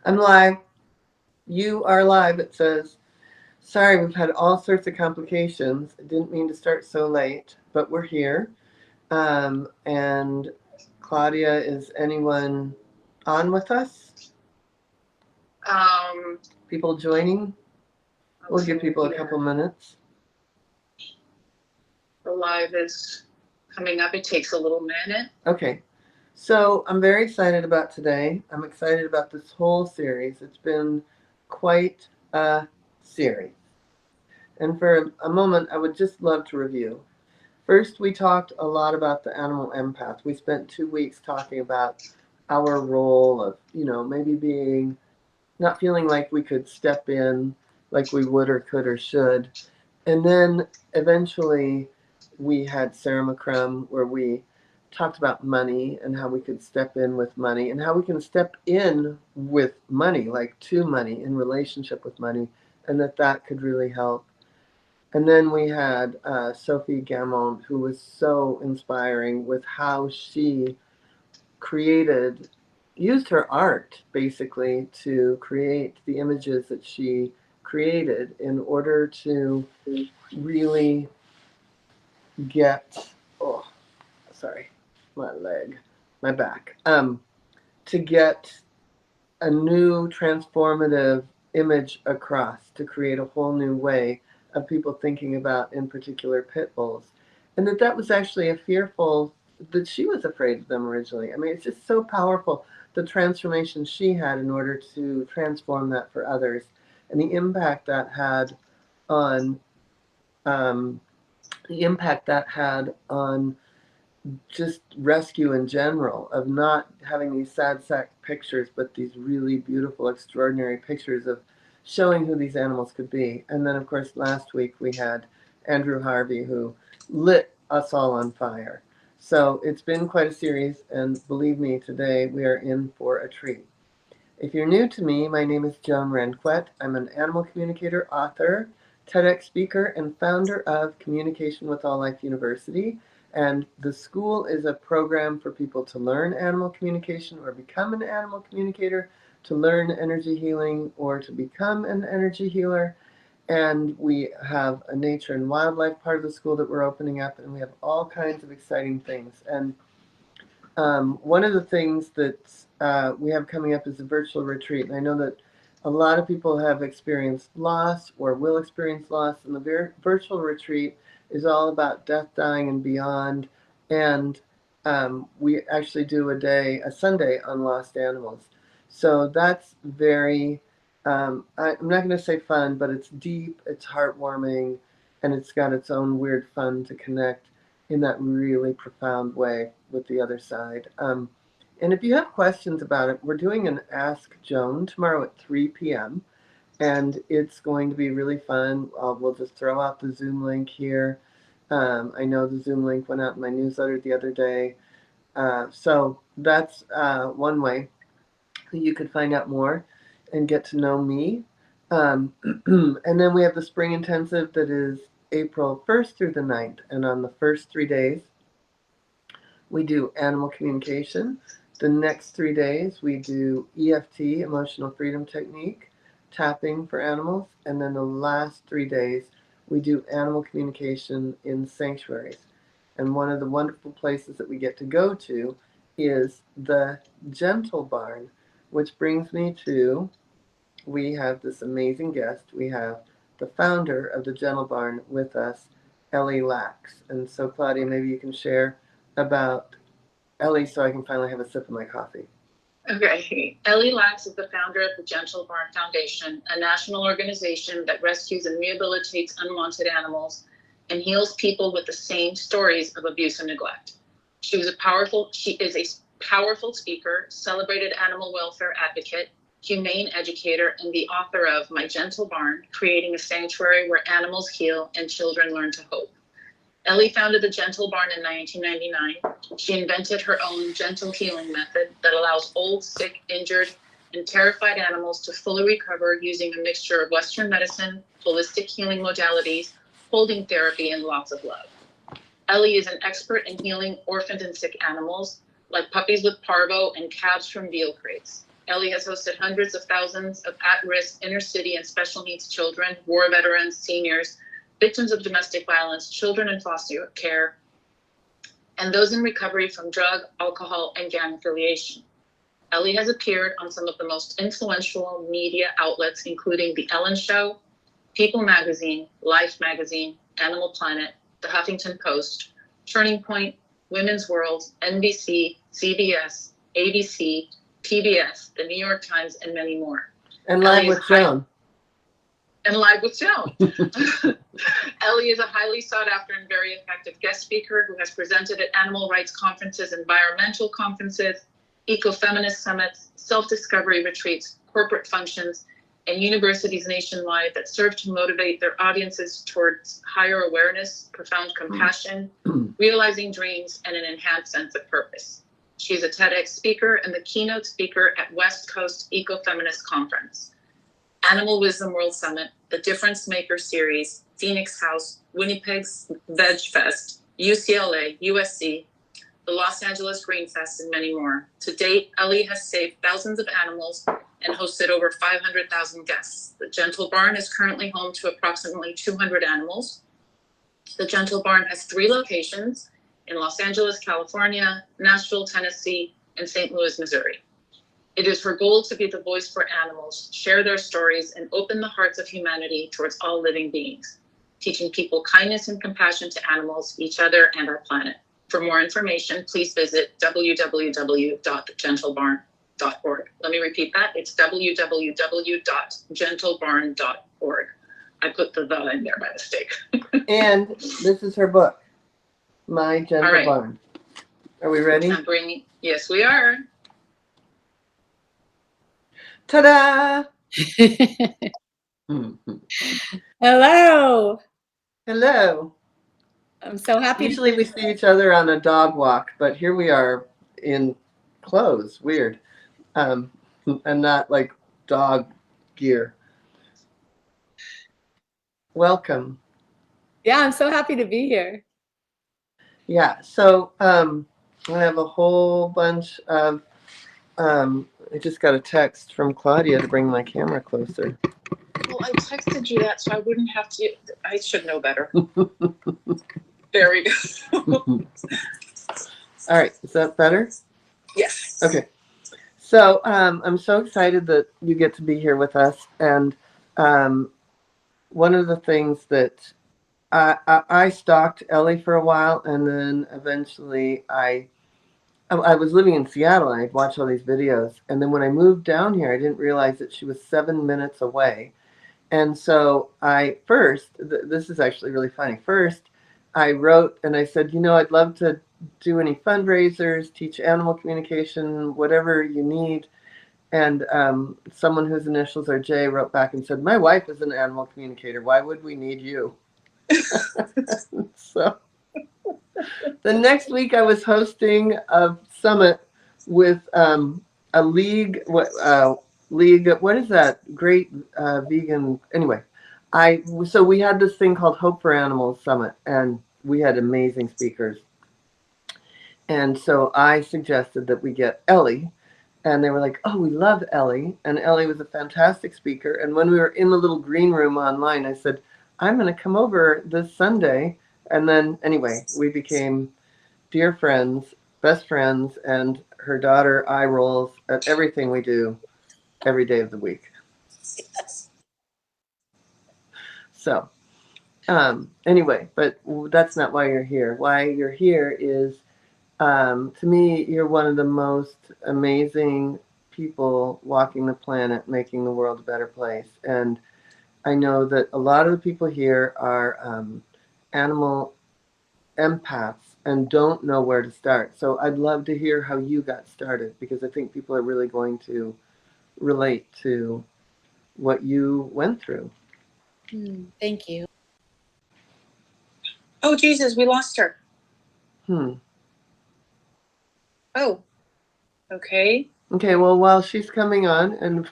I'm live. You are live, it says. Sorry, we've had all sorts of complications. I didn't mean to start so late, but we're here. And Claudia, is anyone on with us? Um, People joining? We'll give people a couple minutes. The live is coming up. It takes a little minute. Okay. So I'm very excited about today. I'm excited about this whole series. It's been quite a series. And for a moment, I would just love to review. First, we talked a lot about the animal empath. We spent 2 weeks talking about our role of, maybe being, not feeling like we could step in like we would or could or should. And then eventually we had Sarah McCrum where we talked about money and how we could step in with money and how we can step in with money, like to money, in relationship with money, and that could really help. And then we had Sophie Gamont, who was so inspiring with how she created, used her art basically to create the images that she created in order to really get, oh, sorry, my leg, my back, to get a new transformative image across to create a whole new way of people thinking about, in particular, pit bulls. And that was actually a fearful, that she was afraid of them originally. I mean, it's just so powerful, the transformation she had in order to transform that for others and the impact that had on, um, just rescue in general, of not having these sad sack pictures, but these really beautiful, extraordinary pictures of showing who these animals could be. And then, of course, last week we had Andrew Harvey, who lit us all on fire. So it's been quite a series, and believe me, today we are in for a treat. If you're new to me, my name is Joan Ranquet. I'm an animal communicator, author, TEDx speaker, and founder of Communication with All Life University. And the school is a program for people to learn animal communication or become an animal communicator, to learn energy healing or to become an energy healer. And we have a nature and wildlife part of the school that we're opening up, and we have all kinds of exciting things. And one of the things that we have coming up is a virtual retreat. And I know that a lot of people have experienced loss or will experience loss, and the virtual retreat is all about death, dying, and beyond. And we actually do a Sunday on lost animals. So that's very, I'm not going to say fun, but it's deep, it's heartwarming, and it's got its own weird fun to connect in that really profound way with the other side. And if you have questions about it, we're doing an Ask Joan tomorrow at 3 p.m. And it's going to be really fun. We'll just throw out the Zoom link here. I know the Zoom link went out in my newsletter the other day. So that's one way you could find out more and get to know me. And then we have the Spring Intensive that is April 1st through the 9th. And on the first 3 days, we do animal communication. The next 3 days, we do EFT, emotional freedom technique, tapping for animals. And then the last 3 days, we do animal communication in sanctuaries. And one of the wonderful places that we get to go to is the Gentle Barn, which brings me to, we have this amazing guest. We have the founder of the Gentle Barn with us, Ellie Lax. And so, Claudia, maybe you can share about Ellie so I can finally have a sip of my coffee. Okay. Ellie Lax is the founder of the Gentle Barn Foundation, a national organization that rescues and rehabilitates unwanted animals and heals people with the same stories of abuse and neglect. She is a powerful speaker, celebrated animal welfare advocate, humane educator, and the author of My Gentle Barn, Creating a Sanctuary Where Animals Heal and Children Learn to Hope. Ellie founded the Gentle Barn in 1999. She invented her own gentle healing method that allows old, sick, injured, and terrified animals to fully recover using a mixture of Western medicine, holistic healing modalities, holding therapy, and lots of love. Ellie is an expert in healing orphaned and sick animals, like puppies with parvo and calves from veal crates. Ellie has hosted hundreds of thousands of at-risk inner city and special needs children, war veterans, seniors, victims of domestic violence, children in foster care, and those in recovery from drug, alcohol, and gang affiliation. Ellie has appeared on some of the most influential media outlets, including The Ellen Show, People Magazine, Life Magazine, Animal Planet, The Huffington Post, Turning Point, Women's World, NBC, CBS, ABC, PBS, The New York Times, and many more. And Live with Joan. And Live with Joan. Ellie is a highly sought after and very effective guest speaker who has presented at animal rights conferences, environmental conferences, ecofeminist summits, self-discovery retreats, corporate functions, and universities nationwide that serve to motivate their audiences towards higher awareness, profound compassion, realizing dreams, and an enhanced sense of purpose. She's a TEDx speaker and the keynote speaker at West Coast Ecofeminist Conference, Animal Wisdom World Summit, the Difference Maker Series, Phoenix House, Winnipeg's Veg Fest, UCLA, USC, the Los Angeles Green Fest, and many more. To date, Ellie has saved thousands of animals and hosted over 500,000 guests. The Gentle Barn is currently home to approximately 200 animals. The Gentle Barn has 3 locations in Los Angeles, California, Nashville, Tennessee, and St. Louis, Missouri. It is her goal to be the voice for animals, share their stories, and open the hearts of humanity towards all living beings, teaching people kindness and compassion to animals, each other, and our planet. For more information, please visit www.gentlebarn.org. Let me repeat that. It's www.gentlebarn.org. I put the in there by mistake. And this is her book, My Gentle Barn. Are we ready? Yes, we are. Ta-da! Hello. Hello. I'm so happy. Usually we see each other on a dog walk, but here we are in clothes. Weird. And not like dog gear. Welcome. Yeah, I'm so happy to be here. Yeah, so I have a whole bunch of, I just got a text from Claudia to bring my camera closer. Well, I texted you that so I wouldn't have to, I should know better. There we go. All right, is that better? Yes. Okay. So I'm so excited that you get to be here with us. And one of the things that I stalked Ellie for a while, and then eventually I was living in Seattle and I'd watch all these videos. And then when I moved down here, I didn't realize that she was 7 minutes away. And so this is actually really funny. First, I wrote and I said, I'd love to do any fundraisers, teach animal communication, whatever you need. And someone whose initials are J wrote back and said, my wife is an animal communicator. Why would we need you? So the next week I was hosting a summit with a league, what is that? Great vegan. Anyway, so we had this thing called Hope for Animals Summit, and we had amazing speakers. And so I suggested that we get Ellie, and they were like, oh, we love Ellie. And Ellie was a fantastic speaker. And when we were in the little green room online, I said, I'm going to come over this Sunday. And then anyway, we became dear friends, best friends, and her daughter eye rolls at everything we do every day of the week. So anyway, but that's not why you're here. Why you're here is, to me, you're one of the most amazing people walking the planet, making the world a better place. And I know that a lot of the people here are animal empaths and don't know where to start. So I'd love to hear how you got started, because I think people are really going to relate to what you went through. Thank you. Oh, Jesus, we lost her. Oh, okay. Okay, well, while she's coming on, and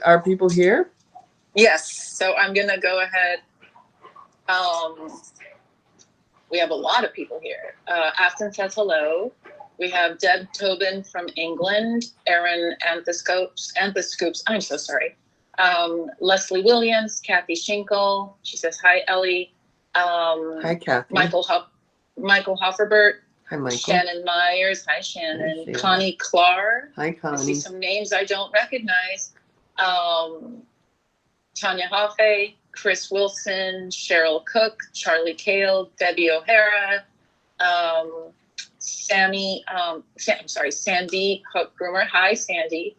are people here? Yes, so I'm going to go ahead. We have a lot of people here. Afton says hello. We have Deb Tobin from England, Erin Anthoscopes, I'm so sorry. Leslie Williams, Kathy Schinkel, she says, hi, Ellie. Hi, Kathy. Michael Hofferbert. Hi, Michael. Shannon Myers, hi, Shannon. Hi, Connie Clark. Hi, I Connie. see some names I don't recognize. Tanya Hoffe, Chris Wilson, Cheryl Cook, Charlie Kale, Debbie O'Hara, Sandy Hook Groomer. Hi, Sandy.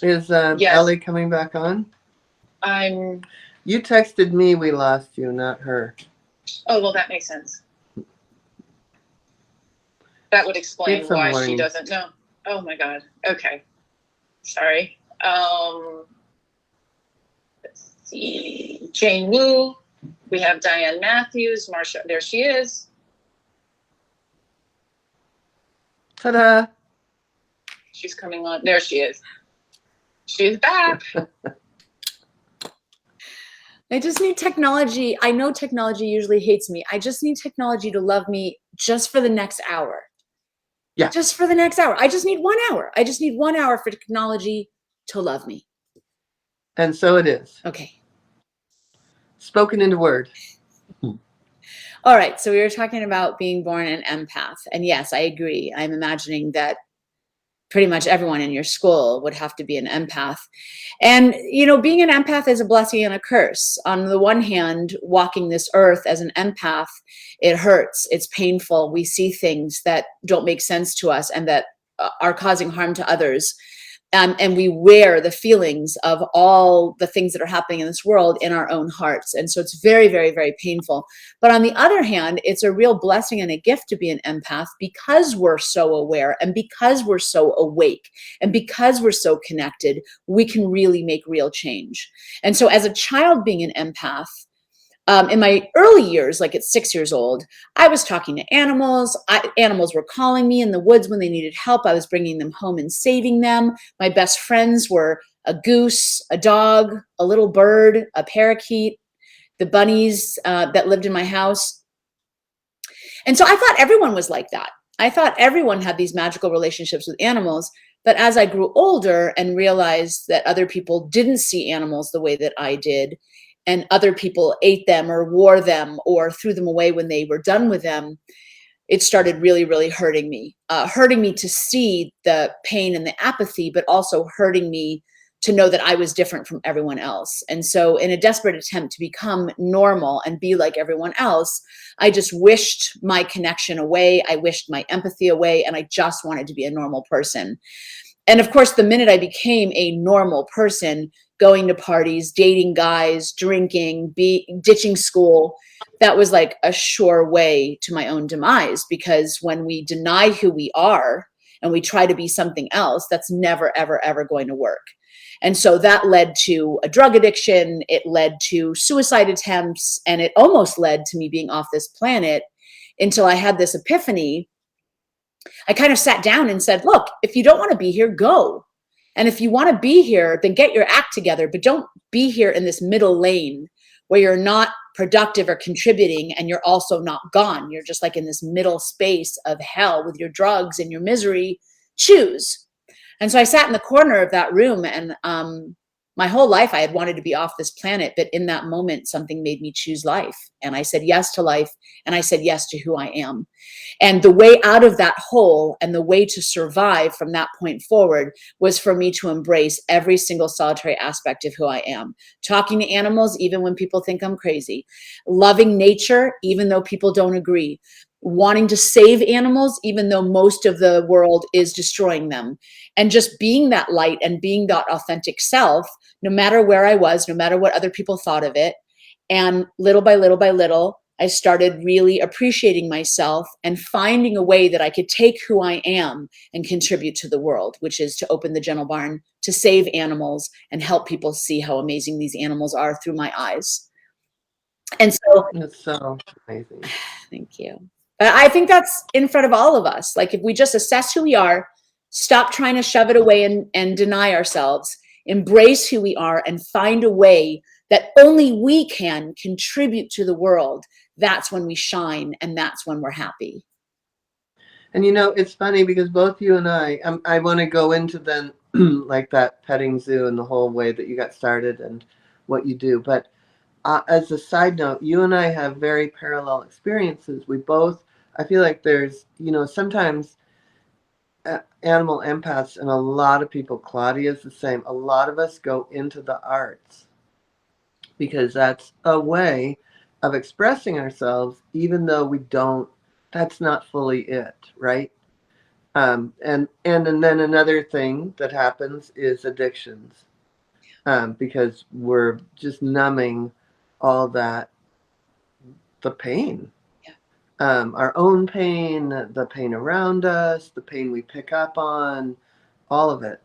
Is yes. Ellie coming back on? You texted me we lost you, not her. Oh, well, that makes sense. That would explain why she doesn't know. Oh my God. Okay. Sorry. Let's see. Jane Wu. We have Diane Matthews. Marsha. There she is. Ta-da. She's coming on. There she is. She's back. I just need technology. I know technology usually hates me. I just need technology to love me just for the next hour. Yeah. Just for the next hour. I just need 1 hour. I just need 1 hour for technology to love me. And so it is. Okay. Spoken into word. All right. So we were talking about being born an empath. And yes, I agree. I'm imagining that pretty much everyone in your school would have to be an empath. And, you know, being an empath is a blessing and a curse. On the one hand, walking this earth as an empath, it hurts, it's painful. We see things that don't make sense to us and that are causing harm to others. And we wear the feelings of all the things that are happening in this world in our own hearts. And so it's very, very, very painful. But on the other hand, it's a real blessing and a gift to be an empath because we're so aware and because we're so awake and because we're so connected, we can really make real change. And so as a child being an empath, in my early years, like at 6 years old, I was talking to animals. Animals were calling me in the woods when they needed help. I was bringing them home and saving them. My best friends were a goose, a dog, a little bird, a parakeet, the bunnies that lived in my house. And so I thought everyone was like that. I thought everyone had these magical relationships with animals. But as I grew older and realized that other people didn't see animals the way that I did, and other people ate them or wore them or threw them away when they were done with them, it started really, really hurting me to see the pain and the apathy, but also hurting me to know that I was different from everyone else. And so in a desperate attempt to become normal and be like everyone else, I just wished my connection away. I wished my empathy away, and I just wanted to be a normal person. And of course, the minute I became a normal person, going to parties, dating guys, drinking, ditching school, that was like a sure way to my own demise. Because when we deny who we are and we try to be something else, that's never, ever, ever going to work. And so that led to a drug addiction. It led to suicide attempts, and it almost led to me being off this planet until I had this epiphany. I kind of sat down and said, look, if you don't want to be here, go. And if you want to be here, then get your act together, but don't be here in this middle lane where you're not productive or contributing and you're also not gone. You're just like in this middle space of hell with your drugs and your misery. Choose. And so I sat in the corner of that room, and my whole life I had wanted to be off this planet, but in that moment, something made me choose life. And I said yes to life, and I said yes to who I am. And the way out of that hole and the way to survive from that point forward was for me to embrace every single solitary aspect of who I am. Talking to animals, even when people think I'm crazy. Loving nature, even though people don't agree. Wanting to save animals, even though most of the world is destroying them. And just being that light and being that authentic self, no matter where I was, no matter what other people thought of it. And little by little by little, I started really appreciating myself and finding a way that I could take who I am and contribute to the world, which is to open the Gentle Barn, to save animals and help people see how amazing these animals are through my eyes. And so It's so amazing. Thank you. But I think that's in front of all of us. Like if we just assess who we are, stop trying to shove it away and deny ourselves, embrace who we are, and find a way that only we can contribute to the world, that's when we shine and that's when we're happy. And you know, it's funny because both you and I want to go into then like that petting zoo and the whole way that you got started and what you do. But as a side note, you and I have very parallel experiences. We both, I feel like there's, you know, sometimes animal empaths and a lot of people, Claudia's the same, a lot of us go into the arts because that's a way of expressing ourselves, even though we don't, that's not fully it, right? And then another thing that happens is addictions, because we're just numbing all that, the pain, Yeah. our own pain, the pain around us, the pain we pick up on, all of it,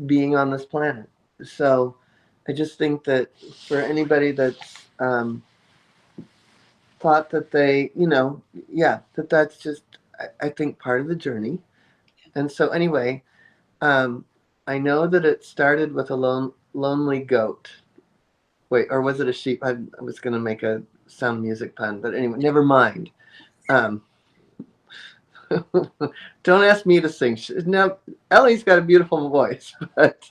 being on this planet. So I just think that for anybody that's thought that they, you know, yeah, that's just, I think, part of the journey. And so anyway, Um, I know that it started with a lonely goat. Wait, or was it a sheep? I was going to make a sound music pun, but anyway, never mind. Um, don't ask me to sing. Now, Ellie's got a beautiful voice, but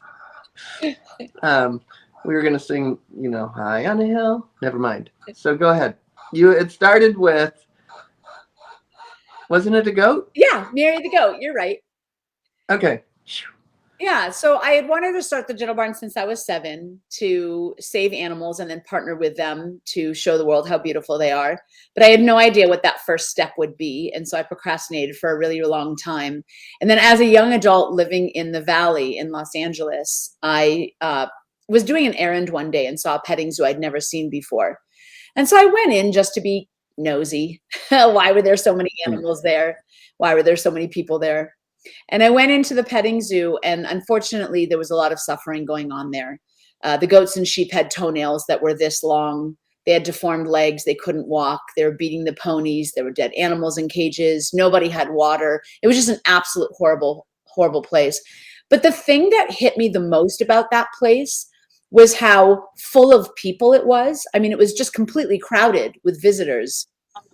um, we were going to sing, you know, High on a Hill. Never mind. So go ahead. It started with, wasn't it a goat? Yeah, Mary the goat. You're right. Okay. Yeah, so I had wanted to start the Gentle Barn since I was 7 to save animals and then partner with them to show the world how beautiful they are. But I had no idea what that first step would be. And so I procrastinated for a really long time. And then as a young adult living in the Valley in Los Angeles, I was doing an errand one day and saw a petting zoo I'd never seen before. And so I went in just to be nosy. Why were there so many animals there? Why were there so many people there? And I went into the petting zoo, and unfortunately, there was a lot of suffering going on there. The goats and sheep had toenails that were this long. They had deformed legs. They couldn't walk. They were beating the ponies. There were dead animals in cages. Nobody had water. It was just an absolute horrible, horrible place. But the thing that hit me the most about that place was how full of people it was. I mean, it was just completely crowded with visitors,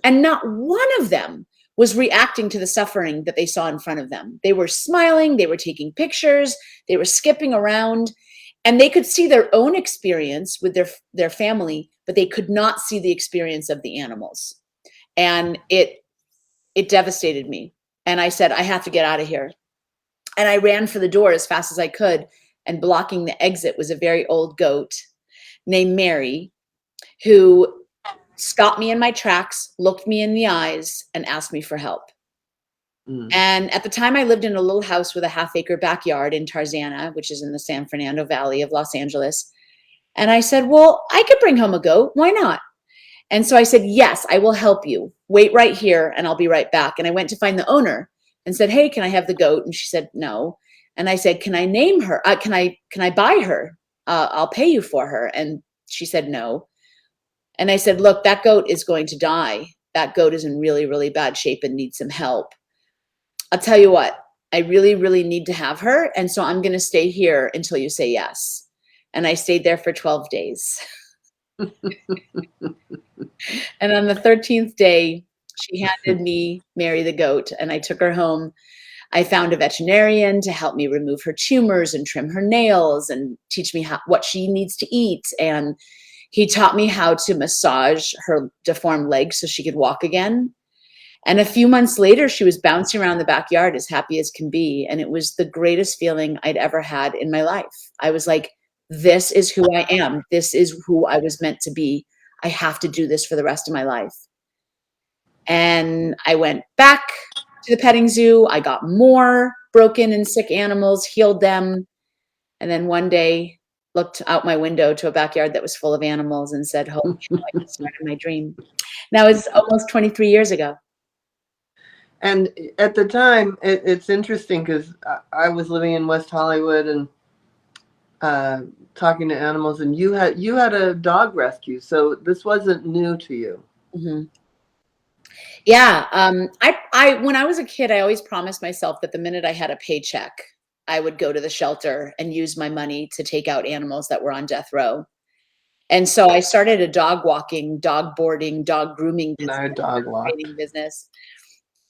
and not one of them was reacting to the suffering that they saw in front of them. They were smiling, they were taking pictures, they were skipping around, and they could see their own experience with their family, but they could not see the experience of the animals. And it devastated me. And I said, I have to get out of here. And I ran for the door as fast as I could, and blocking the exit was a very old goat named Mary, who stopped me in my tracks, looked me in the eyes, and asked me for help. Mm. And at the time, I lived in a little house with a half-acre backyard in Tarzana, which is in the San Fernando Valley of Los Angeles. And I said, well, I could bring home a goat. Why not? And so I said, yes, I will help you. Wait right here, and I'll be right back. And I went to find the owner and said, hey, can I have the goat? And she said, no. And I said, can I name her? Can I buy her? I'll pay you for her. And she said, no. And I said, look, that goat is going to die. That goat is in really, really bad shape and needs some help. I'll tell you what, I really, really need to have her. And so I'm going to stay here until you say yes. And I stayed there for 12 days. And on the 13th day, she handed me Mary the goat, and I took her home. I found a veterinarian to help me remove her tumors and trim her nails and teach me what she needs to eat. And he taught me how to massage her deformed legs so she could walk again. And a few months later, she was bouncing around the backyard as happy as can be. And it was the greatest feeling I'd ever had in my life. I was like, this is who I am. This is who I was meant to be. I have to do this for the rest of my life. And I went back to the petting zoo. I got more broken and sick animals, healed them. And then one day looked out my window to a backyard that was full of animals and said, holy cow, I just started my dream. Now it's almost 23 years ago. And at the time, it's interesting because I was living in West Hollywood and talking to animals, and you had a dog rescue, so this wasn't new to you. Mm-hmm. Yeah. I when I was a kid, I always promised myself that the minute I had a paycheck, I would go to the shelter and use my money to take out animals that were on death row. And so I started a dog walking, dog boarding, dog grooming business, No dog walk. training business.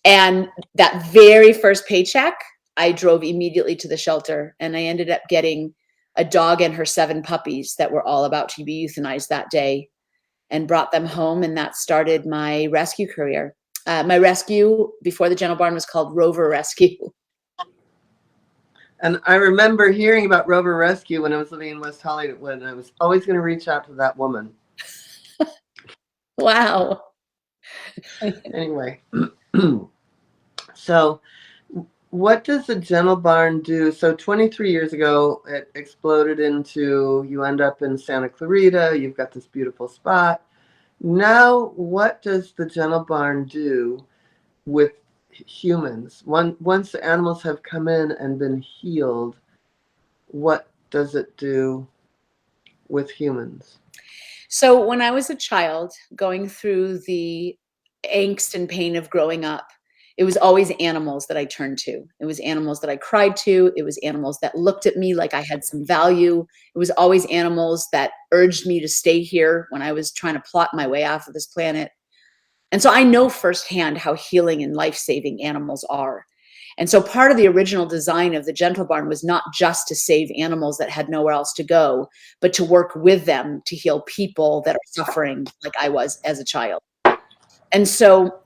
And that very first paycheck, I drove immediately to the shelter, and I ended up getting a dog and her 7 puppies that were all about to be euthanized that day, and brought them home, and that started my rescue career. My rescue before the Gentle Barn was called Rover Rescue. And I remember hearing about Rover Rescue when I was living in West Hollywood, and I was always going to reach out to that woman. Wow. Anyway, so what does the Gentle Barn do? So 23 years ago, it exploded into, you end up in Santa Clarita, you've got this beautiful spot. Now, what does the Gentle Barn do with humans? Once the animals have come in and been healed, what does it do with humans? So when I was a child going through the angst and pain of growing up, it was always animals that I turned to. It was animals that I cried to. It was animals that looked at me like I had some value. It was always animals that urged me to stay here when I was trying to plot my way off of this planet. And so I know firsthand how healing and life-saving animals are. And so part of the original design of the Gentle Barn was not just to save animals that had nowhere else to go, but to work with them to heal people that are suffering like I was as a child. And so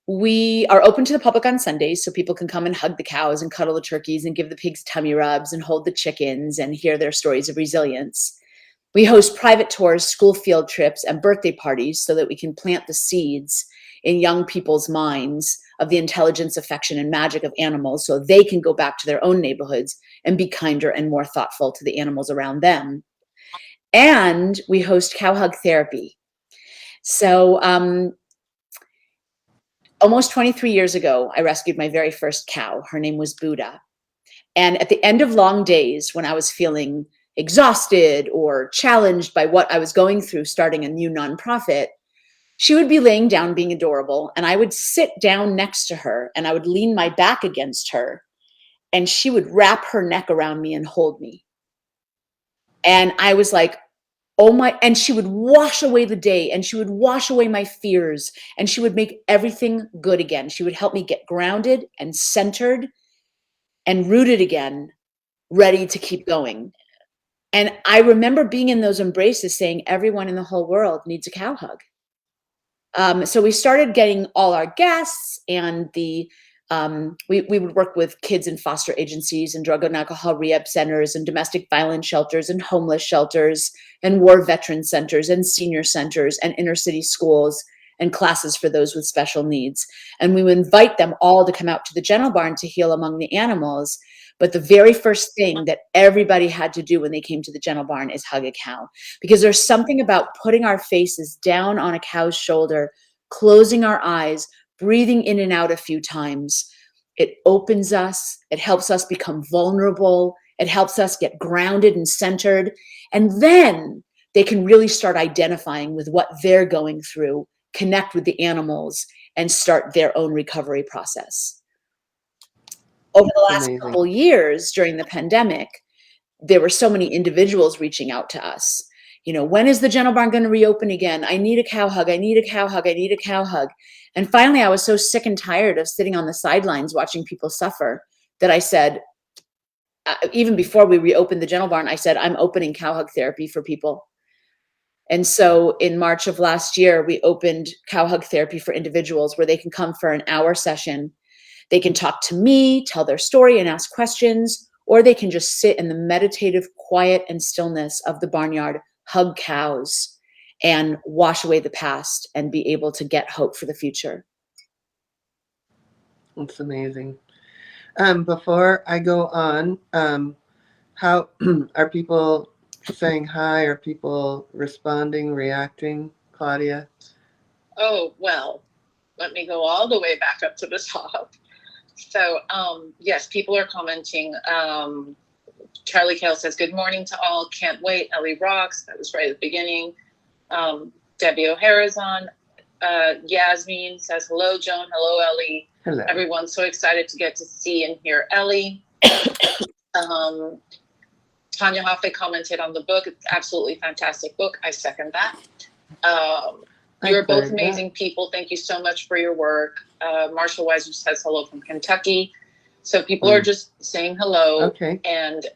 we are open to the public on Sundays, so people can come and hug the cows and cuddle the turkeys and give the pigs tummy rubs and hold the chickens and hear their stories of resilience. We host private tours, school field trips, and birthday parties so that we can plant the seeds in young people's minds of the intelligence, affection, and magic of animals so they can go back to their own neighborhoods and be kinder and more thoughtful to the animals around them. And we host cow hug therapy. So almost 23 years ago, I rescued my very first cow. Her name was Buddha. And at the end of long days, when I was feeling exhausted or challenged by what I was going through starting a new nonprofit, she would be laying down being adorable, and I would sit down next to her and I would lean my back against her, and she would wrap her neck around me and hold me. And I was like, oh my, and she would wash away the day, and she would wash away my fears, and she would make everything good again. She would help me get grounded and centered and rooted again, ready to keep going. And I remember being in those embraces saying, everyone in the whole world needs a cow hug. So we started getting all our guests, and we would work with kids in foster agencies and drug and alcohol rehab centers and domestic violence shelters and homeless shelters and war veteran centers and senior centers and inner city schools and classes for those with special needs. And we would invite them all to come out to the Gentle Barn to heal among the animals. But the very first thing that everybody had to do when they came to the Gentle Barn is hug a cow, because there's something about putting our faces down on a cow's shoulder, closing our eyes, breathing in and out a few times. It opens us. It helps us become vulnerable. It helps us get grounded and centered. And then they can really start identifying with what they're going through, connect with the animals, and start their own recovery process. Over the last couple years during the pandemic, there were so many individuals reaching out to us. You know, when is the Gentle Barn going to reopen again? I need a cow hug. I need a cow hug. I need a cow hug. And finally, I was so sick and tired of sitting on the sidelines watching people suffer that I said, even before we reopened the Gentle Barn, I said, I'm opening cow hug therapy for people. And so in March of last year, we opened cow hug therapy for individuals where they can come for an hour session. They can talk to me, tell their story and ask questions, or they can just sit in the meditative quiet and stillness of the barnyard, hug cows, and wash away the past and be able to get hope for the future. That's amazing. Before I go on, how are people saying hi? Are people responding, reacting, Claudia? Oh, well, let me go all the way back up to the top. So, yes, people are commenting. Charlie Kale says, good morning to all. Can't wait. Ellie rocks. That was right at the beginning. Debbie O'Hara's on. Yasmin says, hello, Joan. Hello, Ellie. Hello. Everyone's so excited to get to see and hear Ellie. Tanya Hoffe commented on the book. It's absolutely fantastic book. I second that. You're both amazing people. Thank you so much for your work. Marshall Weiser says hello from Kentucky. So people are just saying hello. Okay. And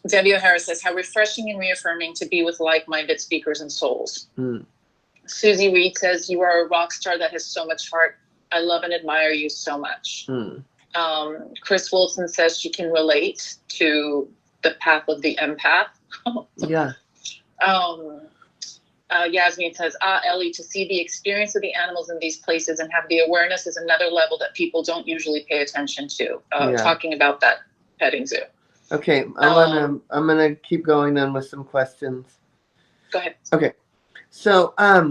Debbie O'Hara says, how refreshing and reaffirming to be with like-minded speakers and souls. Susie Reed says, you are a rock star that has so much heart. I love and admire you so much. Chris Wilson says she can relate to the path of the empath. Yeah. Yasmin says, Ellie, to see the experience of the animals in these places and have the awareness is another level that people don't usually pay attention to. Talking about that petting zoo. Okay, I'm gonna keep going then with some questions. Go ahead. Okay, so I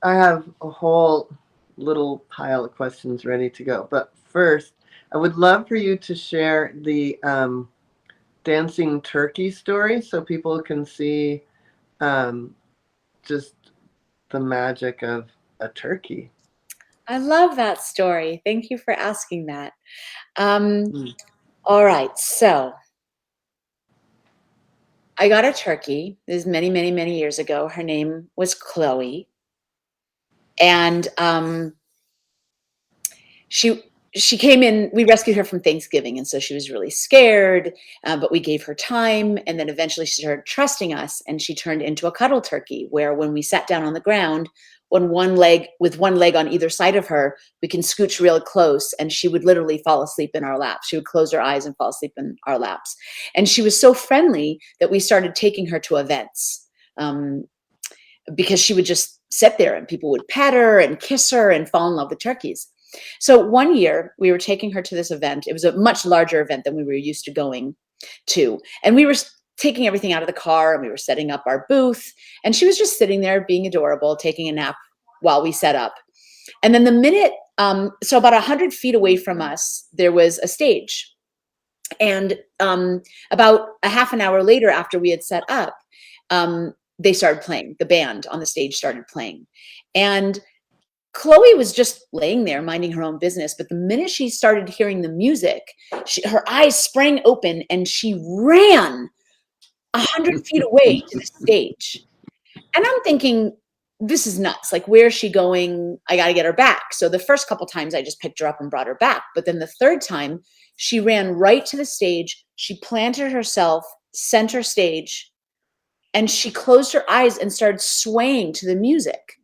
have a whole little pile of questions ready to go, but first I would love for you to share the dancing turkey story so people can see just the magic of a turkey. I love that story. Thank you for asking that. All right, so I got a turkey. This is many, many, many years ago. Her name was Chloe. And she came in, we rescued her from Thanksgiving, and so she was really scared, but we gave her time, and then eventually she started trusting us, and she turned into a cuddle turkey, where when we sat down on the ground, with one leg on either side of her, we can scooch real close, and she would literally fall asleep in our laps. She would close her eyes and fall asleep in our laps. And she was so friendly that we started taking her to events, because she would just sit there and people would pet her and kiss her and fall in love with turkeys. So one year we were taking her to this event. It was a much larger event than we were used to going to. And we were taking everything out of the car and we were setting up our booth. And she was just sitting there being adorable, taking a nap while we set up. And then the minute, so about 100 feet away from us, there was a stage. And about a half an hour later after we had set up, they started playing. The band on the stage started playing. And Chloe was just laying there minding her own business. But the minute she started hearing the music, her eyes sprang open and she ran 100 feet away to the stage. And I'm thinking, this is nuts. Like, where is she going? I got to get her back. So the first couple times I just picked her up and brought her back. But then the third time she ran right to the stage. She planted herself center stage and she closed her eyes and started swaying to the music.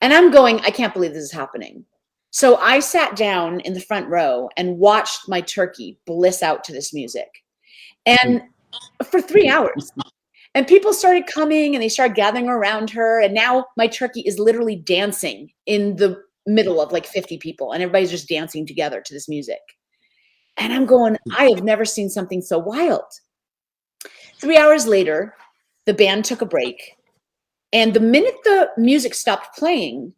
And I'm going, I can't believe this is happening. So I sat down in the front row and watched my turkey bliss out to this music. And for 3 hours. And people started coming and they started gathering around her. And now my turkey is literally dancing in the middle of like 50 people. And everybody's just dancing together to this music. And I'm going, I have never seen something so wild. 3 hours later, the band took a break. And the minute the music stopped playing,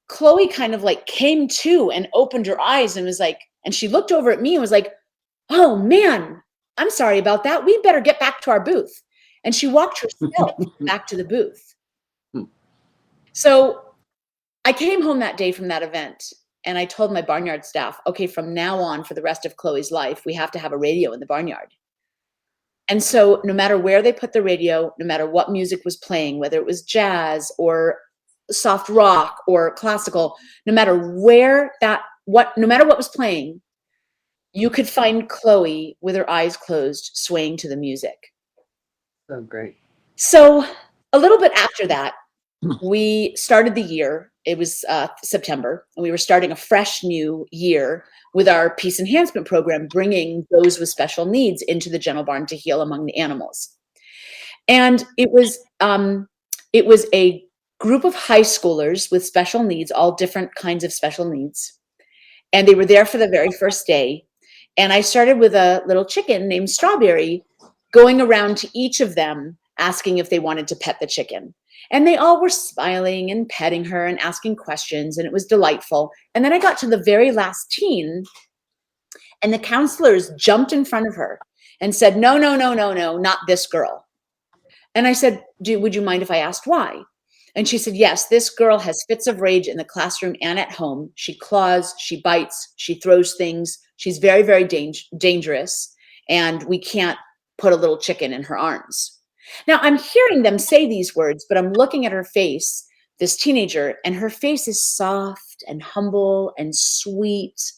Chloe kind of like came to and opened her eyes and was like, and she looked over at me and was like, oh man, I'm sorry about that. We better get back to our booth. And she walked herself back to the booth. So I came home that day from that event and I told my barnyard staff, okay, from now on for the rest of Chloe's life, we have to have a radio in the barnyard. And so no matter where they put the radio, no matter what music was playing, whether it was jazz or soft rock or classical, no matter what was playing, you could find Chloe with her eyes closed, swaying to the music. Oh, great. So a little bit after that, we started the year. It was September, and we were starting a fresh new year with our peace enhancement program, bringing those with special needs into the Gentle Barn to heal among the animals. And it was a group of high schoolers with special needs, all different kinds of special needs. And they were there for the very first day. And I started with a little chicken named Strawberry, going around to each of them, asking if they wanted to pet the chicken. And they all were smiling and petting her and asking questions, and it was delightful. And then I got to the very last teen, and the counselors jumped in front of her and said, no, no, no, no, no, not this girl. And I said, would you mind if I asked why? And she said, yes, this girl has fits of rage in the classroom and at home. She claws, she bites, she throws things. She's very, very dangerous, and we can't put a little chicken in her arms. Now I'm hearing them say these words, but I'm looking at her face this teenager, and her face is soft and humble and sweet.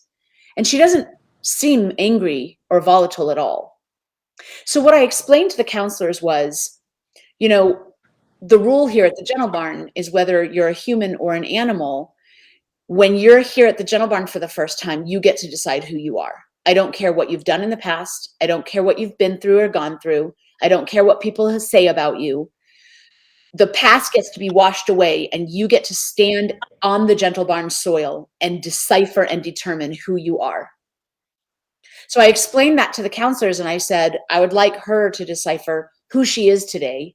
And she doesn't seem angry or volatile at all. So what I explained to the counselors was, you know, the rule here at the Gentle Barn is whether you're a human or an animal, when you're here at the Gentle Barn for the first time, you get to decide who you are. I don't care what you've done in the past. I don't care what you've been through or gone through. I don't care what people say about you. The past gets to be washed away, and you get to stand on the Gentle Barn soil and decipher and determine who you are. So I explained that to the counselors, and I said, I would like her to decipher who she is today.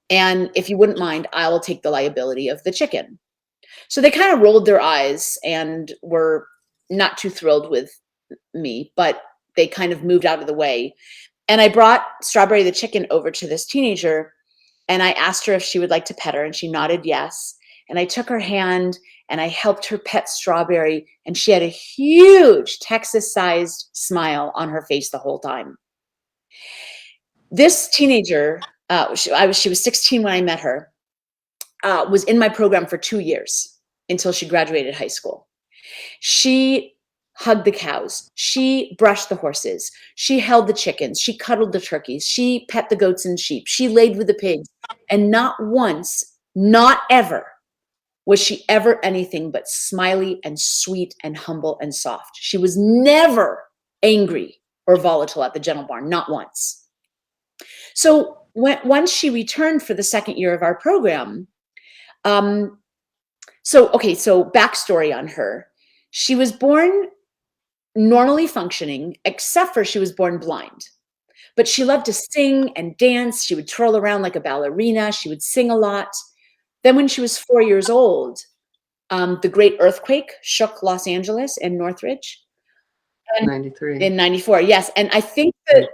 And if you wouldn't mind, I will take the liability of the chicken. So they kind of rolled their eyes and were not too thrilled with me, but they kind of moved out of the way. And I brought Strawberry the chicken over to this teenager, and I asked her if she would like to pet her, and she nodded yes. And I took her hand and I helped her pet Strawberry, and she had a huge Texas-sized smile on her face the whole time. This teenager, she was 16 when I met her, was in my program for 2 years until she graduated high school. She hugged the cows. She brushed the horses. She held the chickens. She cuddled the turkeys. She pet the goats and sheep. She laid with the pigs. And not once, not ever, was she ever anything but smiley and sweet and humble and soft. She was never angry or volatile at the Gentle Barn, not once. So once she returned for the second year of our program, so backstory on her. She was born normally functioning, except for she was born blind. But she loved to sing and dance. She would twirl around like a ballerina. She would sing a lot. Then when she was 4 years old, the great earthquake shook Los Angeles and Northridge. 93. In 94, yes. And I think that,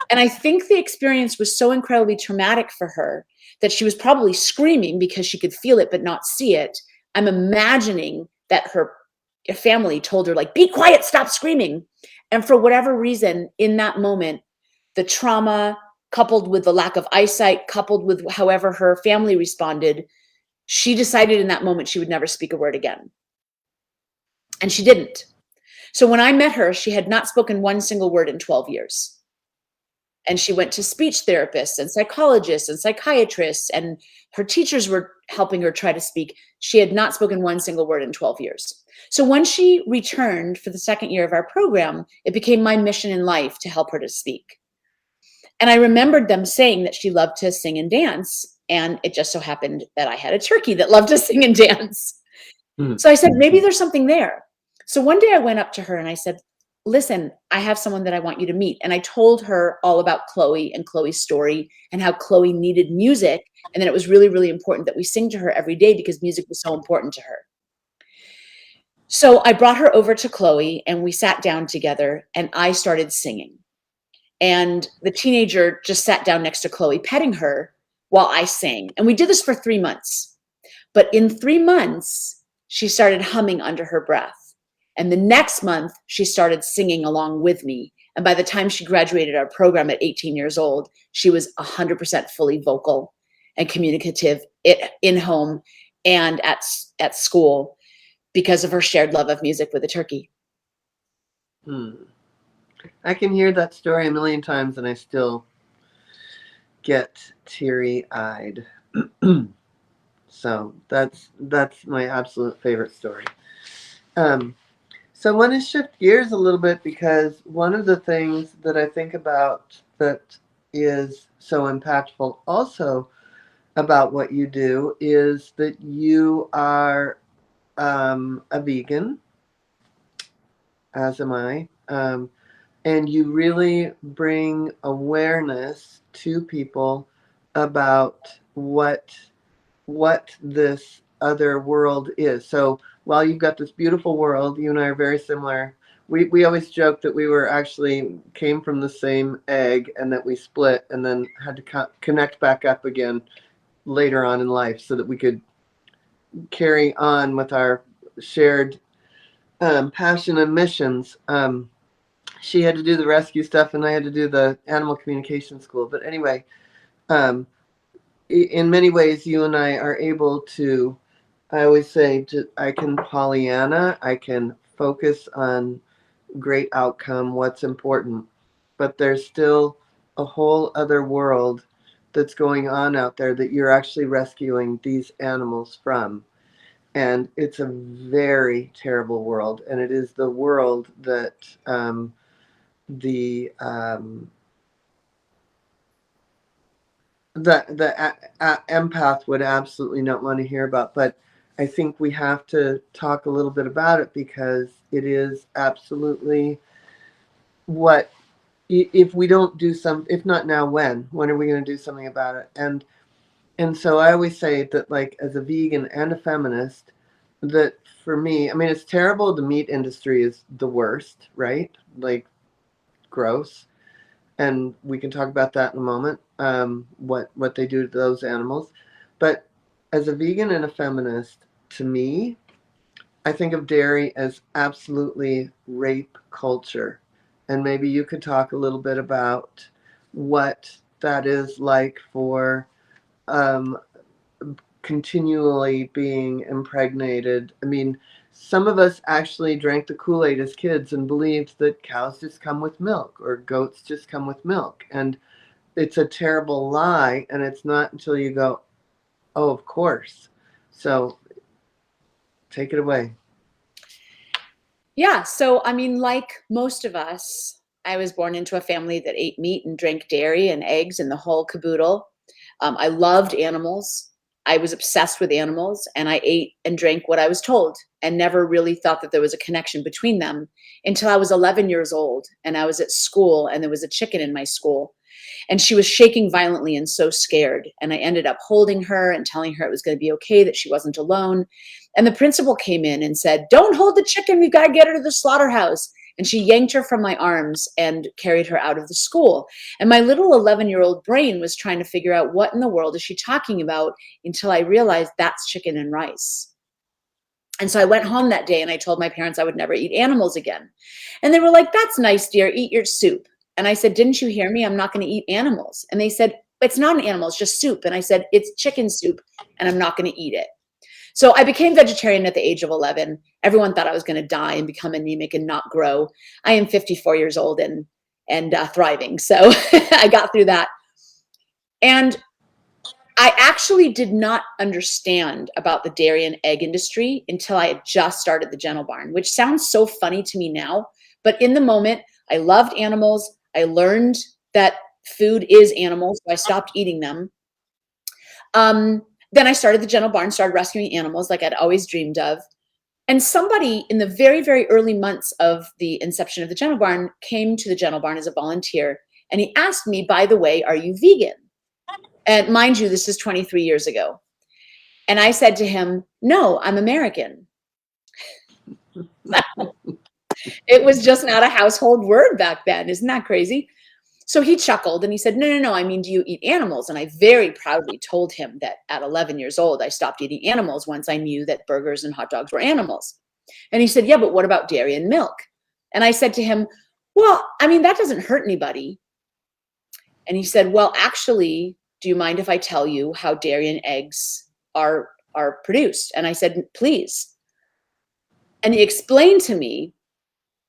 and I think the experience was so incredibly traumatic for her that she was probably screaming because she could feel it but not see it. I'm imagining that her family told her, like, be quiet, stop screaming. And for whatever reason, in that moment, the trauma coupled with the lack of eyesight, coupled with however her family responded, she decided in that moment she would never speak a word again. And she didn't. So when I met her, she had not spoken one single word in 12 years. And she went to speech therapists and psychologists and psychiatrists, and her teachers were helping her try to speak. She had not spoken one single word in 12 years. So when she returned for the second year of our program, it became my mission in life to help her to speak. And I remembered them saying that she loved to sing and dance. And it just so happened that I had a turkey that loved to sing and dance. So I said, maybe there's something there. So one day I went up to her and I said, listen, I have someone that I want you to meet. And I told her all about Chloe and Chloe's story and how Chloe needed music. And then it was really, really important that we sing to her every day because music was so important to her. So I brought her over to Chloe and we sat down together and I started singing. And the teenager just sat down next to Chloe, petting her while I sang. And we did this for 3 months. But in 3 months, she started humming under her breath. And the next month, she started singing along with me. And by the time she graduated our program at 18 years old, she was 100% fully vocal and communicative in home and at school because of her shared love of music with the turkey. I can hear that story a million times and I still get teary-eyed. So that's my absolute favorite story. So I want to shift gears a little bit because one of the things that I think about that is so impactful also about what you do is that you are a vegan, as am I, and you really bring awareness to people about what this other world is. So while you've got this beautiful world, you and I are very similar. We always joke that we were actually came from the same egg and that we split and then had to connect back up again later on in life so that we could carry on with our shared passion and missions. She had to do the rescue stuff and I had to do the animal communication school. But anyway, in many ways, you and I are able to, I always say, I can Pollyanna, I can focus on great outcome, what's important, but there's still a whole other world that's going on out there that you're actually rescuing these animals from. And it's a very terrible world, and it is the world that the empath would absolutely not want to hear about. But I think we have to talk a little bit about it because it is absolutely what, if we don't do some, if not now, when are we going to do something about it? And so I always say that, like, as a vegan and a feminist, that for me, I mean, it's terrible. The meat industry is the worst, right? Like, gross. And we can talk about that in a moment, what they do to those animals. But as a vegan and a feminist, to me, I think of dairy as absolutely rape culture. And maybe you could talk a little bit about what that is like for um, continually being impregnated. I mean, some of us actually drank the Kool-Aid as kids and believed that cows just come with milk or goats just come with milk. And it's a terrible lie. And it's not until you go, oh, of course. So take it away. Yeah. So, I mean, like most of us, I was born into a family that ate meat and drank dairy and eggs and the whole caboodle. I loved animals. I was obsessed with animals, and I ate and drank what I was told and never really thought that there was a connection between them until I was 11 years old and I was at school and there was a chicken in my school and she was shaking violently and so scared. And I ended up holding her and telling her it was going to be okay, that she wasn't alone. And the principal came in and said, "Don't hold the chicken. We've got to get her to the slaughterhouse." And she yanked her from my arms and carried her out of the school. And my little 11-year-old brain was trying to figure out, what in the world is she talking about, until I realized that's chicken and rice. And so I went home that day and I told my parents I would never eat animals again. And they were like, "That's nice, dear. Eat your soup." And I said, "Didn't you hear me? I'm not going to eat animals." And they said, "It's not an animal, it's just soup." And I said, "It's chicken soup and I'm not going to eat it." So I became vegetarian at the age of 11. Everyone thought I was going to die and become anemic and not grow. I am 54 years old and thriving. So I got through that. And I actually did not understand about the dairy and egg industry until I had just started the Gentle Barn, which sounds so funny to me now. But in the moment, I loved animals. I learned that food is animals, so I stopped eating them. Then I started the Gentle Barn, started rescuing animals like I'd always dreamed of. And somebody in the very, very early months of the inception of the Gentle Barn came to the Gentle Barn as a volunteer. And he asked me, "By the way, are you vegan?" And mind you, this is 23 years ago. And I said to him, "No, I'm American." It was just not a household word back then. Isn't that crazy? So he chuckled and he said, "No, no, no. I mean, do you eat animals?" And I very proudly told him that at 11 years old, I stopped eating animals once I knew that burgers and hot dogs were animals. And he said, "Yeah, but what about dairy and milk?" And I said to him, "Well, I mean, that doesn't hurt anybody." And he said, "Well, actually, do you mind if I tell you how dairy and eggs are produced?" And I said, "Please." And he explained to me.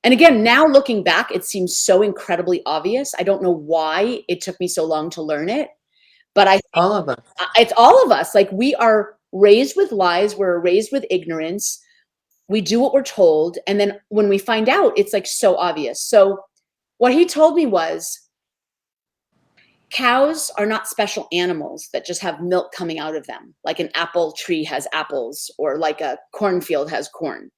And again, now looking back, it seems so incredibly obvious. I don't know why it took me so long to learn it, but I think All of us. it's all of us. Like, we are raised with lies, we're raised with ignorance. We do what we're told, and then when we find out, it's like so obvious. So what he told me was, cows are not special animals that just have milk coming out of them, like an apple tree has apples or like a cornfield has corn.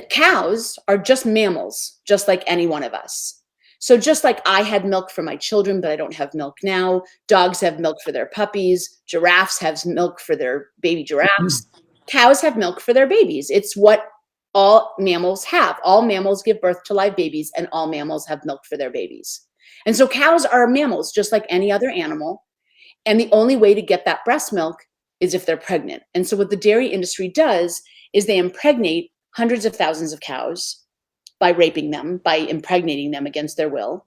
Cows are just mammals, just like any one of us. So just like I had milk for my children, but I don't have milk now, dogs have milk for their puppies, giraffes have milk for their baby giraffes, cows have milk for their babies. It's what all mammals have. All mammals give birth to live babies, and all mammals have milk for their babies. And so cows are mammals, just like any other animal. And the only way to get that breast milk is if they're pregnant. And so what the dairy industry does is they impregnate hundreds of thousands of cows by raping them, by impregnating them against their will.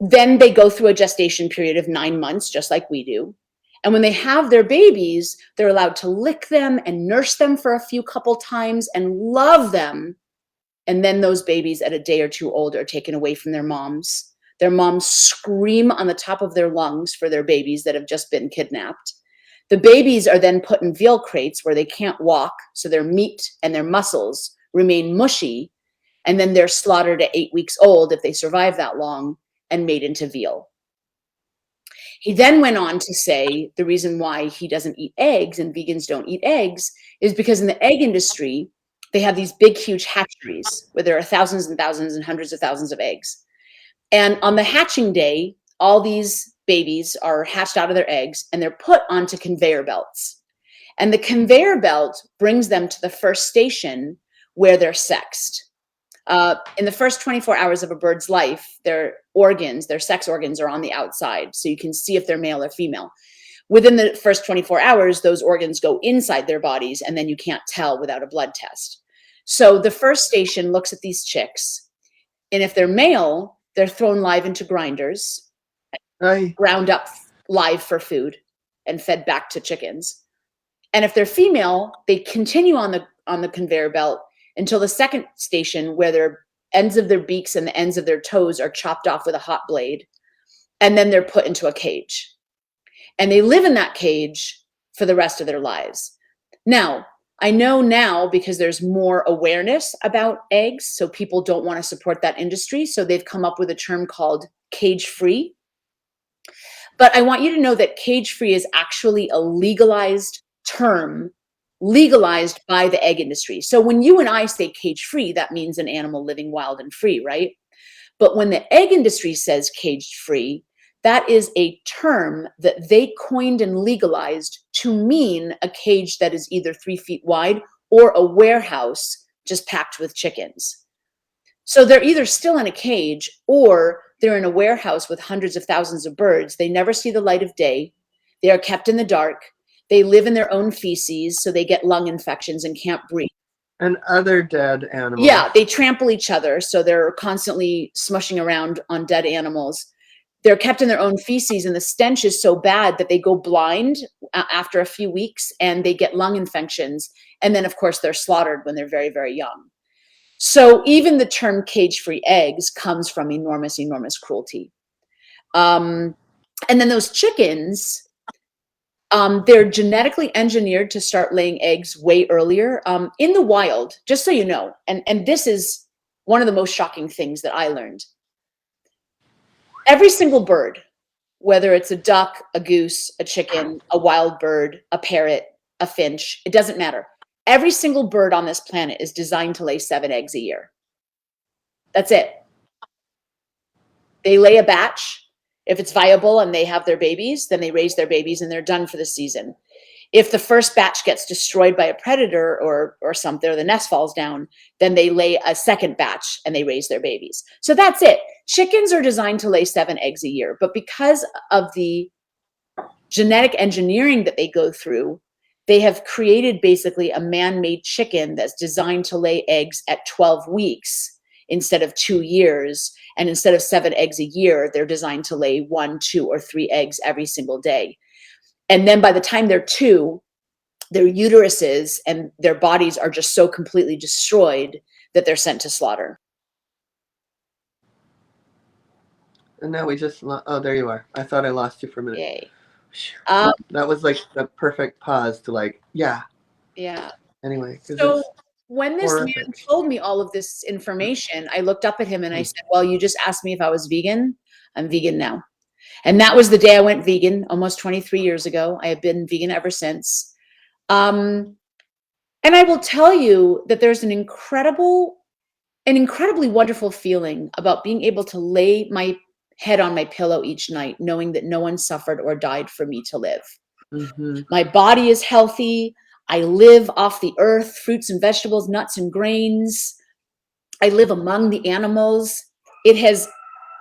Then they go through a gestation period of 9 months, just like we do. And when they have their babies, they're allowed to lick them and nurse them for a few couple times and love them. And then those babies at a day or two old are taken away from their moms. Their moms scream on the top of their lungs for their babies that have just been kidnapped. The babies are then put in veal crates where they can't walk, so their meat and their muscles remain mushy, and then they're slaughtered at 8 weeks old if they survive that long and made into veal. He then went on to say the reason why he doesn't eat eggs and vegans don't eat eggs is because in the egg industry, they have these big, huge hatcheries where there are thousands and thousands and hundreds of thousands of eggs. And on the hatching day, all these babies are hatched out of their eggs and they're put onto conveyor belts. And the conveyor belt brings them to the first station where they're sexed. In the first 24 hours of a bird's life, their organs, their sex organs are on the outside, so you can see if they're male or female. Within the first 24 hours, those organs go inside their bodies, and then you can't tell without a blood test. So the first station looks at these chicks, and if they're male, they're thrown live into grinders, ground up live for food, and fed back to chickens. And if they're female, they continue on the conveyor belt until the second station where their ends of their beaks and the ends of their toes are chopped off with a hot blade. And then they're put into a cage. And they live in that cage for the rest of their lives. Now, I know now because there's more awareness about eggs, so people don't want to support that industry. So they've come up with a term called cage-free. But I want you to know that cage-free is actually a legalized term, legalized by the egg industry. So when you and I say cage-free, that means an animal living wild and free, right? But when the egg industry says cage-free, that is a term that they coined and legalized to mean a cage that is either 3 feet wide or a warehouse just packed with chickens. So they're either still in a cage or they're in a warehouse with hundreds of thousands of birds. They never see the light of day. They are kept in the dark. They live in their own feces, so they get lung infections and can't breathe. And other dead animals. Yeah, they trample each other, so they're constantly smushing around on dead animals. They're kept in their own feces, and the stench is so bad that they go blind after a few weeks, and they get lung infections. And then, of course, they're slaughtered when they're very, very young. So even the term cage-free eggs comes from enormous, enormous cruelty. And then those chickens, they're genetically engineered to start laying eggs way earlier. In the wild, just so you know, and this is one of the most shocking things that I learned. Every single bird, whether it's a duck, a goose, a chicken, a wild bird, a parrot, a finch, it doesn't matter. Every single bird on this planet is designed to lay 7 eggs a year. That's it. They lay a batch. If it's viable and they have their babies, then they raise their babies and they're done for the season. If the first batch gets destroyed by a predator or something, or the nest falls down, then they lay a second batch and they raise their babies. So that's it. Chickens are designed to lay 7 eggs a year, but because of the genetic engineering that they go through, they have created basically a man-made chicken that's designed to lay eggs at 12 weeks instead of 2 years. And instead of 7 eggs a year, they're designed to lay 1, 2, or 3 eggs every single day. And then by the time they're 2, their uteruses and their bodies are just so completely destroyed that they're sent to slaughter. And now we just, oh, there you are. I thought I lost you for a minute. Yay. That was like the perfect pause to like, yeah. Yeah. Anyway. So when this horrific. man told me all of this information, I looked up at him and I said, well, you just asked me if I was vegan. I'm vegan now. And that was the day I went vegan almost 23 years ago. I have been vegan ever since. And I will tell you that there's an incredibly wonderful feeling about being able to lay my head on my pillow each night, knowing that no one suffered or died for me to live. Mm-hmm. My body is healthy. I live off the earth, fruits and vegetables, nuts and grains. I live among the animals. It has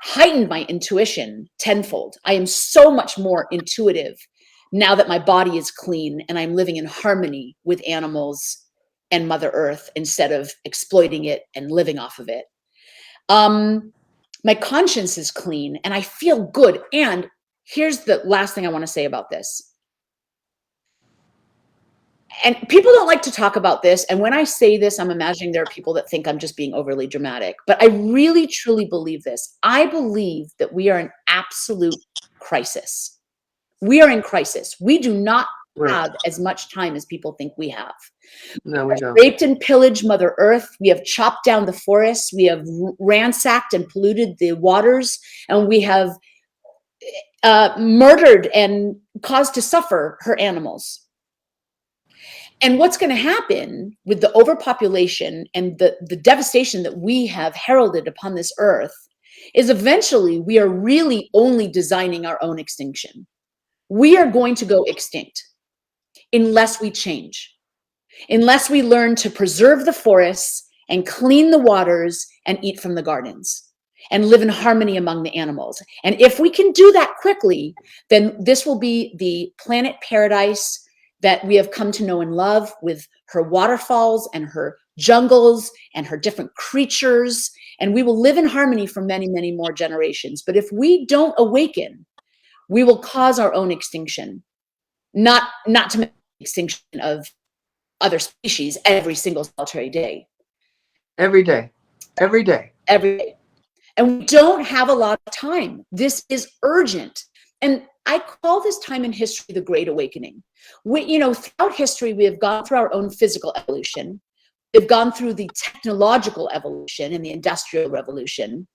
heightened my intuition tenfold. I am so much more intuitive now that my body is clean and I'm living in harmony with animals and Mother Earth instead of exploiting it and living off of it. My conscience is clean and I feel good. And here's the last thing I want to say about this. and people don't like to talk about this. And when I say this, I'm imagining there are people that think I'm just being overly dramatic, but I really, truly believe this. I believe that we are in absolute crisis. We are in crisis. We do not Right. have as much time as people think we have. No, we don't. Raped and pillaged Mother Earth. We have chopped down the forests. We have ransacked and polluted the waters, and we have murdered and caused to suffer her animals. And what's going to happen with the overpopulation and the devastation that we have heralded upon this earth is eventually we are really only designing our own extinction. We are going to go extinct unless we change, unless we learn to preserve the forests and clean the waters and eat from the gardens and live in harmony among the animals. And if we can do that quickly, then this will be the planet paradise that we have come to know and love, with her waterfalls and her jungles and her different creatures. And we will live in harmony for many, many more generations. But if we don't awaken, we will cause our own extinction, not to make extinction of other species every single solitary day. Every day. Every day. Every day. And we don't have a lot of time. This is urgent. And I call this time in history the Great Awakening. Throughout history, we have gone through our own physical evolution. We've gone through the technological evolution and the Industrial Revolution.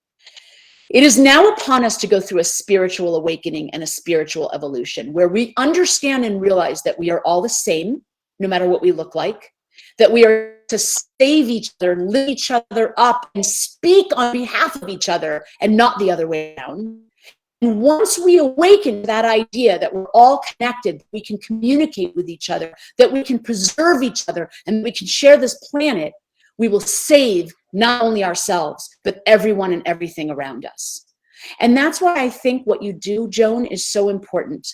It is now upon us to go through a spiritual awakening and a spiritual evolution, where we understand and realize that we are all the same, no matter what we look like, that we are to save each other, lift each other up, and speak on behalf of each other, and not the other way around. And once we awaken that idea that we're all connected, we can communicate with each other, that we can preserve each other, and we can share this planet, we will save not only ourselves, but everyone and everything around us. And that's why I think what you do, Joan, is so important.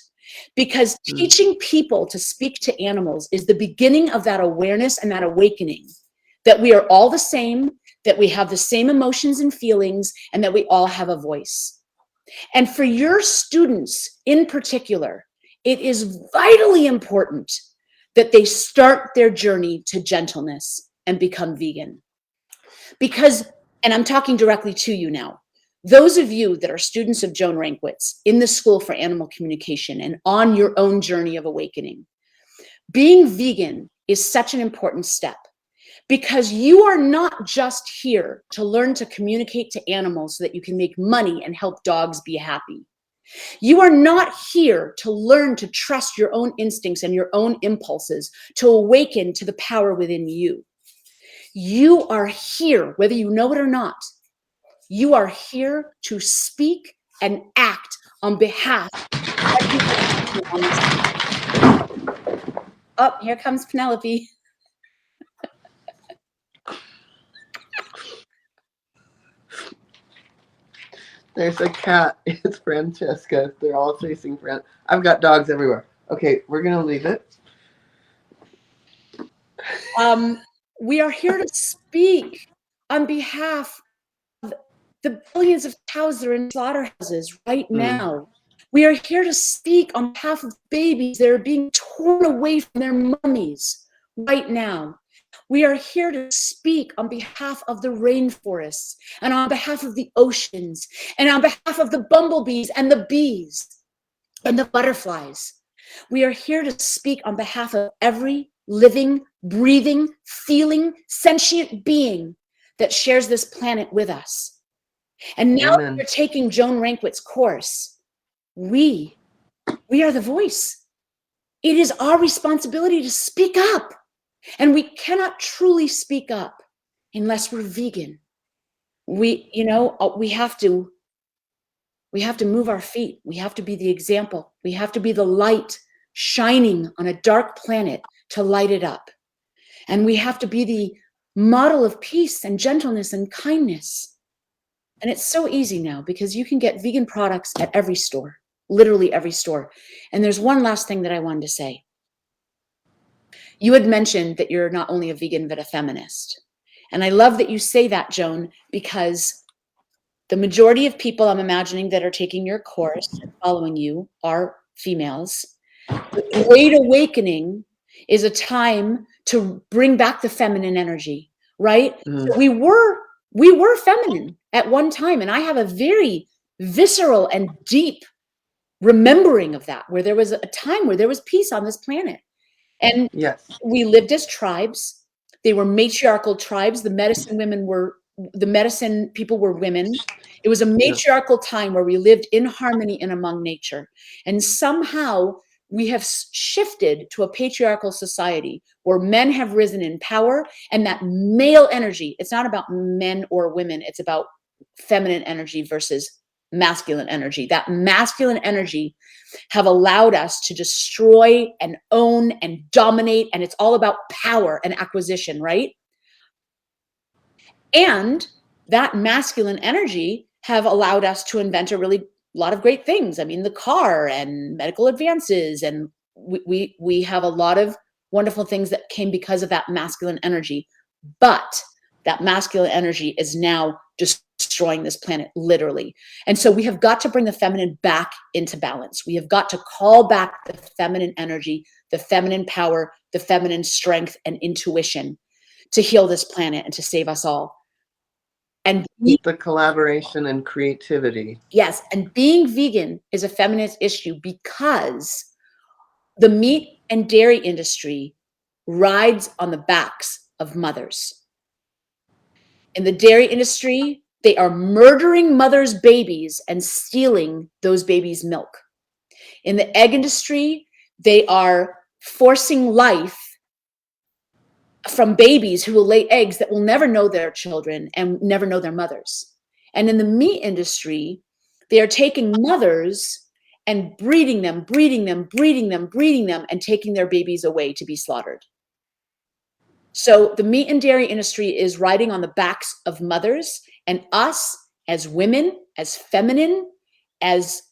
Because teaching people to speak to animals is the beginning of that awareness and that awakening, that we are all the same, that we have the same emotions and feelings, and that we all have a voice. And for your students in particular, it is vitally important that they start their journey to gentleness and become vegan. Because, and I'm talking directly to you now, those of you that are students of Joan Ranquet's in the School for Animal Communication and on your own journey of awakening, being vegan is such an important step, because you are not just here to learn to communicate to animals so that you can make money and help dogs be happy. You are not here to learn to trust your own instincts and your own impulses, to awaken to the power within you. You are here, whether you know it or not, you are here to speak and act on behalf of everybody on this. Oh, here comes Penelope. There's a cat. It's Francesca. They're all chasing Fran. I've got dogs everywhere. Okay, we're going to leave it. We are here to speak on behalf of the billions of cows that are in slaughterhouses right now. We are here to speak on behalf of babies that are being torn away from their mummies right now. We are here to speak on behalf of the rainforests and on behalf of the oceans and on behalf of the bumblebees and the bees and the butterflies. We are here to speak on behalf of every living, breathing, feeling, sentient being that shares this planet with us. And now that you're taking Joan Ranquet's course, we are the voice. It is our responsibility to speak up. And we cannot truly speak up unless we're vegan. We have to move our feet. We have to be the example. We have to be the light shining on a dark planet to light it up. And we have to be the model of peace and gentleness and kindness. And it's so easy now because you can get vegan products at every store, literally every store. And there's one last thing that I wanted to say. You had mentioned that you're not only a vegan, but a feminist. And I love that you say that, Joan, because the majority of people I'm imagining that are taking your course and following you are females. The Great Awakening is a time to bring back the feminine energy, right? Mm. So we were feminine at one time, and I have a very visceral and deep remembering of that, where there was a time where there was peace on this planet. And Yes. we lived as tribes. They were matriarchal tribes. The medicine people were women. It was a matriarchal time where we lived in harmony and among nature. And somehow we have shifted to a patriarchal society where men have risen in power, and that male energy, it's not about men or women, it's about feminine energy versus masculine energy. That masculine energy have allowed us to destroy and own and dominate, and it's all about power and acquisition, right? And that masculine energy have allowed us to invent a really lot of great things. I mean, the car and medical advances, and we have a lot of wonderful things that came because of that masculine energy. But that masculine energy is now destroying this planet, literally. And so we have got to bring the feminine back into balance. We have got to call back the feminine energy, the feminine power, the feminine strength and intuition to heal this planet and to save us all. And the collaboration and creativity. yes, and being vegan is a feminist issue because the meat and dairy industry rides on the backs of mothers. In the dairy industry, they are murdering mothers' babies and stealing those babies' milk. In the egg industry, they are forcing life from babies who will lay eggs that will never know their children and never know their mothers. And in the meat industry, they are taking mothers and breeding them, and taking their babies away to be slaughtered. So the meat and dairy industry is riding on the backs of mothers, and us as women, as feminine, as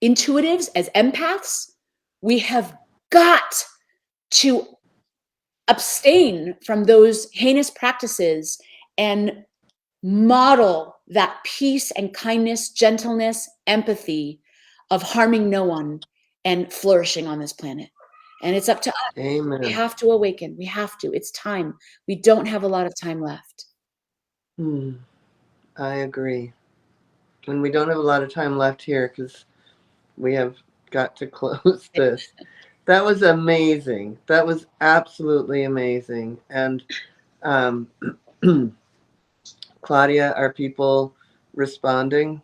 intuitives, as empaths, we have got to abstain from those heinous practices and model that peace and kindness, gentleness, empathy of harming no one and flourishing on this planet. And it's up to us. Amen. We have to awaken. We have to. It's time. We don't have a lot of time left. I agree. And we don't have a lot of time left here because we have got to close this. That was amazing. That was absolutely amazing. And Claudia, are people responding?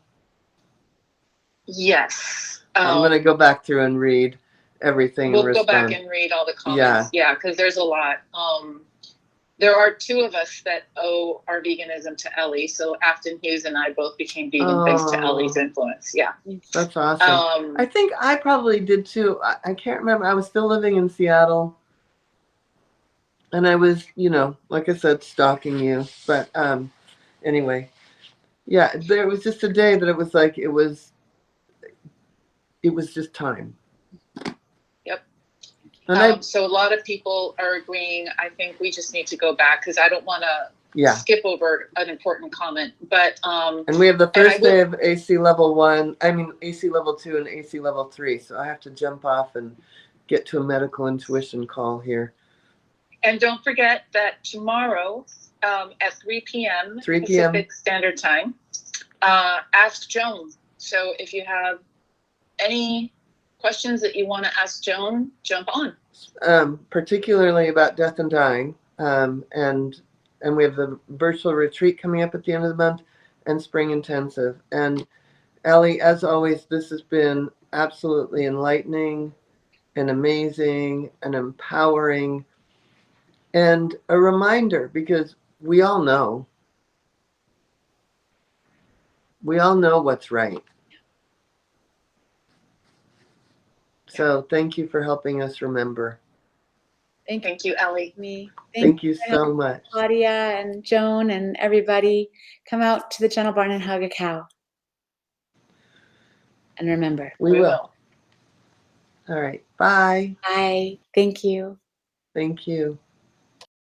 Yes. I'm going to go back through and read everything. We'll and go back respond. and read all the comments. Yeah, because there's a lot. There are two of us that owe our veganism to Ellie. So Afton Hughes and I both became vegan thanks to Ellie's influence. Yeah. That's awesome. I think I probably did too. I can't remember. I was still living in Seattle. And I was, like I said, stalking you. But anyway, yeah, there was just a day that it was like it was just time. Yep. And so a lot of people are agreeing. I think we just need to go back because I don't want to skip over an important comment. But and we have the first day of AC level 1. I mean AC level 2 and AC level 3. So I have to jump off and get to a medical intuition call here. And don't forget that tomorrow at 3 p.m. Pacific Standard Time, ask Joan. So if you have any questions that you want to ask Joan, jump on. Particularly about death and dying. And we have the virtual retreat coming up at the end of the month and spring intensive. And Ellie, as always, this has been absolutely enlightening and amazing and empowering. And a reminder, because we all know what's right. So thank you for helping us remember. Thank you, Ellie. Thank you so much. Claudia and Joan and everybody. Come out to the Gentle Barn and hug a cow. And remember. We will. All right. Bye. Bye. Thank you. Thank you.